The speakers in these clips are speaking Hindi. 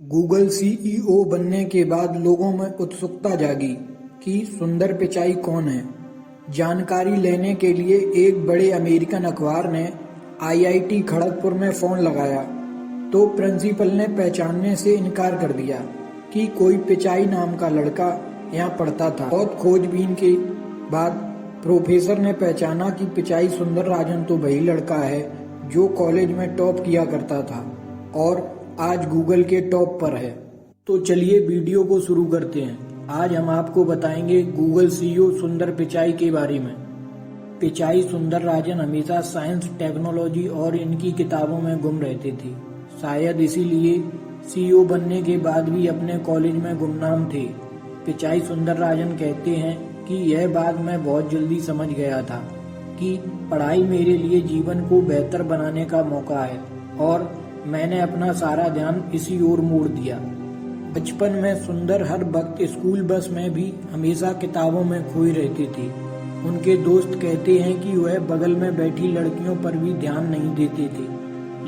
गूगल सीईओ बनने के बाद लोगों में उत्सुकता जागी कि सुंदर पिचाई कौन है। जानकारी लेने के लिए एक बड़े अमेरिकन अखबार ने आईआईटी खड़गपुर में फोन लगाया तो प्रिंसिपल ने पहचानने से इनकार कर दिया कि कोई पिचाई नाम का लड़का यहाँ पढ़ता था। बहुत खोजबीन के बाद प्रोफेसर ने पहचाना कि पिचाई सुंदर राजन तो वही लड़का है जो कॉलेज में टॉप किया करता था और आज गूगल के टॉप पर है। तो चलिए वीडियो को शुरू करते हैं। आज हम आपको बताएंगे गूगल सीईओ सुंदर पिचाई के बारे में। पिचाई सुंदर राजन हमेशा साइंस, टेक्नोलॉजी और इनकी किताबों में गुम रहते थे। शायद इसीलिए सीईओ बनने के बाद भी अपने कॉलेज में गुमनाम थे। पिचाई सुंदर राजन कहते हैं कि यह बात मैं बहुत जल्दी समझ गया था कि पढ़ाई मेरे लिए जीवन को बेहतर बनाने का मौका है और मैंने अपना सारा ध्यान इसी ओर मोड़ दिया। बचपन में सुंदर हर वक्त स्कूल बस में भी हमेशा किताबों में खोई रहती थी। उनके दोस्त कहते हैं कि वह बगल में बैठी लड़कियों पर भी ध्यान नहीं देते थे,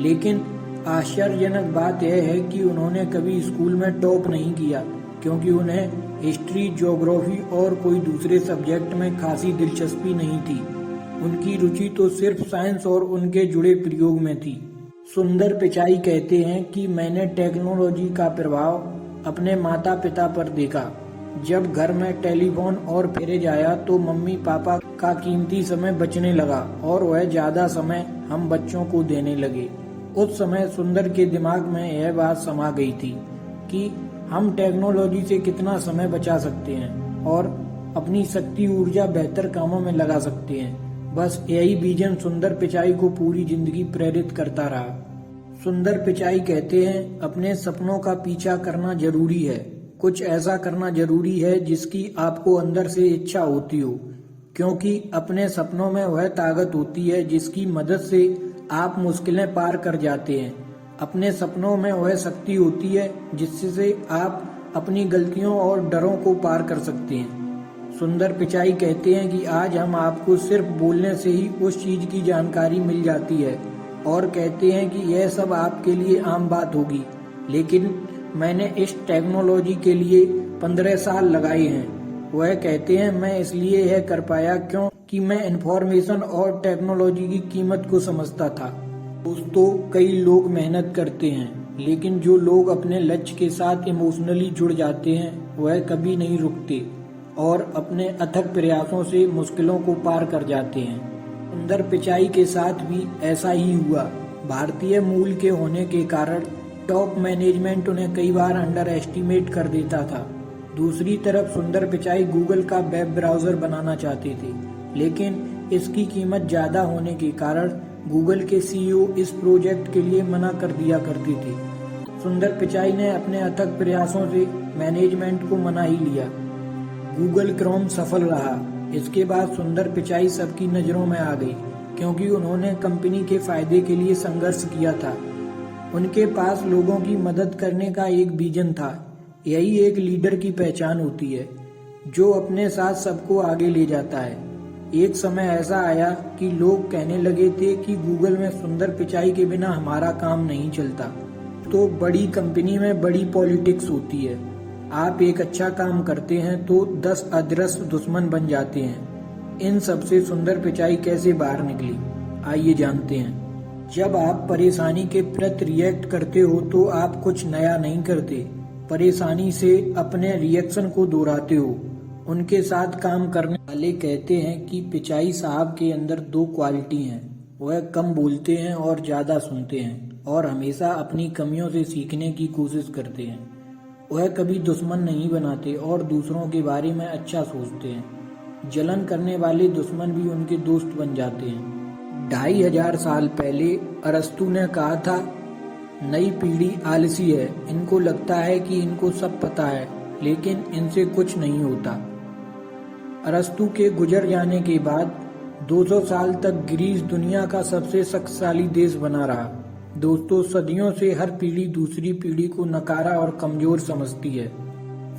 लेकिन आश्चर्यजनक बात यह है कि उन्होंने कभी स्कूल में टॉप नहीं किया क्योंकि उन्हें हिस्ट्री, ज्योग्राफी और कोई दूसरे सब्जेक्ट में खासी दिलचस्पी नहीं थी। उनकी रुचि तो सिर्फ साइंस और उनके जुड़े प्रयोग में थी। सुंदर पिचाई कहते हैं कि मैंने टेक्नोलॉजी का प्रभाव अपने माता पिता पर देखा। जब घर में टेलीफोन और फ्रिज आया तो मम्मी पापा का कीमती समय बचने लगा और वह ज्यादा समय हम बच्चों को देने लगे। उस समय सुंदर के दिमाग में यह बात समा गई थी कि हम टेक्नोलॉजी से कितना समय बचा सकते हैं और अपनी शक्ति ऊर्जा बेहतर कामों में लगा सकते हैं। बस यही विजन सुंदर पिचाई को पूरी जिंदगी प्रेरित करता रहा। सुंदर पिचाई कहते हैं अपने सपनों का पीछा करना जरूरी है। कुछ ऐसा करना जरूरी है जिसकी आपको अंदर से इच्छा होती हो, क्योंकि अपने सपनों में वह ताकत होती है जिसकी मदद से आप मुश्किलें पार कर जाते हैं। अपने सपनों में वह शक्ति होती है जिससे आप अपनी गलतियों और डरों को पार कर सकते हैं। सुंदर पिचाई कहते हैं कि आज हम आपको सिर्फ बोलने से ही उस चीज की जानकारी मिल जाती है और कहते हैं कि यह सब आपके लिए आम बात होगी, लेकिन मैंने इस टेक्नोलॉजी के लिए 15 साल लगाए हैं। वह कहते हैं मैं इसलिए यह कर पाया क्योंकि मैं इंफॉर्मेशन और टेक्नोलॉजी की कीमत को समझता था। दोस्तों, कई लोग मेहनत करते हैं, लेकिन जो लोग अपने लक्ष्य के साथ इमोशनली जुड़ जाते हैं वह कभी नहीं रुकते और अपने अथक प्रयासों से मुश्किलों को पार कर जाते हैं। सुंदर पिचाई के साथ भी ऐसा ही हुआ। भारतीय मूल के होने के कारण टॉप मैनेजमेंट उन्हें कई बार अंडर एस्टिमेट कर देता था। दूसरी तरफ सुंदर पिचाई गूगल का वेब ब्राउजर बनाना चाहते थे, लेकिन इसकी कीमत ज्यादा होने के कारण गूगल के सीईओ इस प्रोजेक्ट के लिए मना कर दिया करते थे। सुंदर पिचाई ने अपने अथक प्रयासों से मैनेजमेंट को मना ही लिया। गूगल क्रोम सफल रहा। इसके बाद सुंदर पिचाई सबकी नजरों में आ गई क्योंकि उन्होंने कंपनी के फायदे के लिए संघर्ष किया था। उनके पास लोगों की मदद करने का एक विजन था। यही एक लीडर की पहचान होती है, जो अपने साथ सबको आगे ले जाता है। एक समय ऐसा आया कि लोग कहने लगे थे कि गूगल में सुंदर पिचाई के बिना हमारा काम नहीं चलता। तो बड़ी कंपनी में बड़ी पॉलिटिक्स होती है। आप एक अच्छा काम करते हैं तो 10 अदृश्य दुश्मन बन जाते हैं। इन सबसे सुंदर पिचाई कैसे बाहर निकली, आइए जानते हैं। जब आप परेशानी के प्रति रिएक्ट करते हो तो आप कुछ नया नहीं करते, परेशानी से अपने रिएक्शन को दोहराते हो। उनके साथ काम करने वाले कहते हैं कि पिचाई साहब के अंदर 2 क्वालिटी हैं। वह कम बोलते हैं और ज्यादा सुनते हैं और हमेशा अपनी कमियों से सीखने की कोशिश करते हैं। वह कभी दुश्मन नहीं बनाते और दूसरों के बारे में अच्छा सोचते हैं। जलन करने वाले दुश्मन भी उनके दोस्त बन जाते हैं। 2500 साल पहले अरस्तु ने कहा था, नई पीढ़ी आलसी है। इनको लगता है कि इनको सब पता है, लेकिन इनसे कुछ नहीं होता। अरस्तु के गुजर जाने के बाद 200 साल तक ग्रीस दुनिया का सबसे शक्तिशाली देश बना रहा। दोस्तों, सदियों से हर पीढ़ी दूसरी पीढ़ी को नकारा और कमजोर समझती है।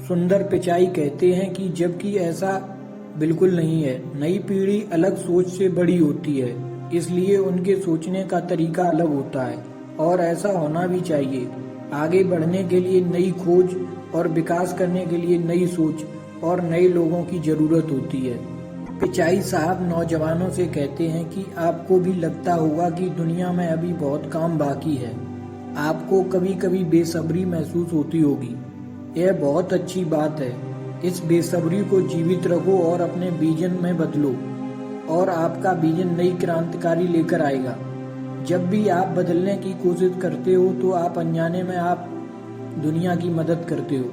सुंदर पिचाई कहते हैं कि जबकि ऐसा बिल्कुल नहीं है। नई पीढ़ी अलग सोच से बड़ी होती है, इसलिए उनके सोचने का तरीका अलग होता है और ऐसा होना भी चाहिए। आगे बढ़ने के लिए नई खोज और विकास करने के लिए नई सोच और नए लोगों की जरूरत होती है। पिचाई साहब नौजवानों से कहते हैं कि आपको भी लगता होगा कि दुनिया में अभी बहुत काम बाकी है। आपको कभी कभी बेसब्री महसूस होती होगी। यह बहुत अच्छी बात है। इस बेसब्री को जीवित रखो और अपने विजन में बदलो और आपका विजन नई क्रांतिकारी लेकर आएगा। जब भी आप बदलने की कोशिश करते हो तो आप अनजाने में आप दुनिया की मदद करते हो।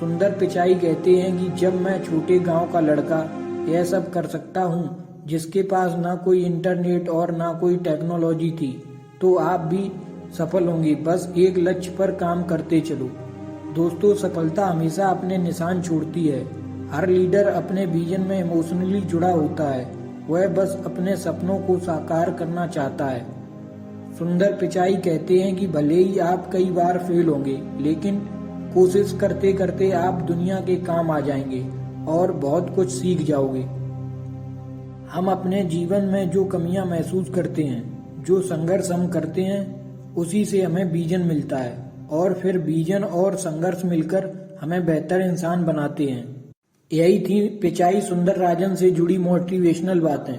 सुंदर पिचाई कहते हैं कि जब मैं छोटे गांव का लड़का यह सब कर सकता हूँ जिसके पास ना कोई इंटरनेट और ना कोई टेक्नोलॉजी थी, तो आप भी सफल होंगे। बस एक लक्ष्य पर काम करते चलो। दोस्तों, सफलता हमेशा अपने निशान छोड़ती है। हर लीडर अपने विजन में इमोशनली जुड़ा होता है। वह बस अपने सपनों को साकार करना चाहता है। सुंदर पिचाई कहते हैं कि भले ही आप कई बार फेल होंगे, लेकिन कोशिश करते करते आप दुनिया के काम आ जाएंगे और बहुत कुछ सीख जाओगे। हम अपने जीवन में जो कमियां महसूस करते हैं, जो संघर्ष हम करते हैं, उसी से हमें विजन मिलता है और फिर विजन और संघर्ष मिलकर हमें बेहतर इंसान बनाते हैं। यही थी पिचाई सुंदरराजन से जुड़ी मोटिवेशनल बातें।